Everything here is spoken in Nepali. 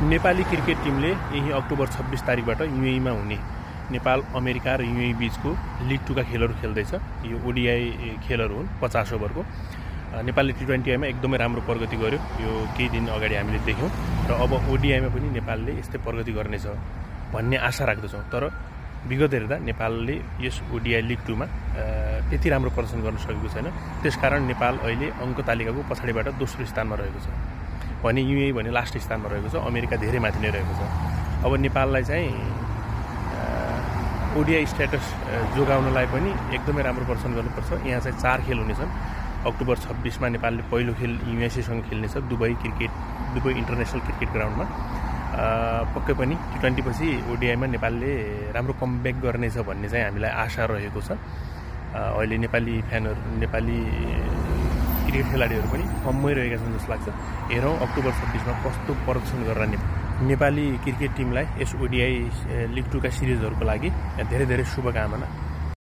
नेपाली क्रिकेट टिमले यही अक्टोबर 26 तारिकबाट युएईमा हुने नेपाल अमेरिका र युएई बीचको लिग 2 का खेलहरू खेल्दैछ। यो ओडीआई खेलहरू हुन् 50 ओभरको। नेपालले टी20 मा एकदमै राम्रो प्रगति गर्यो, यो केही दिन अगाडि हामीले देख्यौं र अब ओडीआईमा पनि नेपालले यस्तै प्रगति गर्नेछ भन्ने आशा राख्दछौं। तर विगत हेर्दा नेपालले यस ओडीआई लिग 2 मा त्यति राम्रो प्रदर्शन गर्न सकेको छैन। त्यसकारण नेपाल अहिले अङ्क तालिकाको पछाडिबाट दोस्रो स्थानमा रहेको छ भने युएई भने लास्ट स्थानमा रहेको छ, अमेरिका धेरै माथि नै रहेको छ। अब नेपाललाई चाहिँ ओडीआई स्ट्याटस जोगाउनलाई पनि एकदमै राम्रो प्रदर्शन गर्नुपर्छ। यहाँ चाहिँ 4 खेल हुनेछन्। अक्टोबर 26 मा नेपालले पहिलो खेल यूएसए सँग खेल्नेछ दुबई इन्टरनेसनल क्रिकेट ग्राउन्डमा। पक्कै पनि टी20 पछि ओडीआईमा नेपालले राम्रो कमब्याक गर्नेछ भन्ने चाहिँ हामीलाई आशा रहेको छ। अहिले नेपाली फ्यानहरू, नेपाली क्रिकेट खेलाडीहरू पनि कममै रहेका छन् जस्तो लाग्छ। हेरौँ अक्टोबर 26 मा कस्तो प्रदर्शन गरेर नेपाली क्रिकेट टिमलाई यस ओडीआई लिग 2 का सिरिजहरूको लागि धेरै धेरै शुभकामना।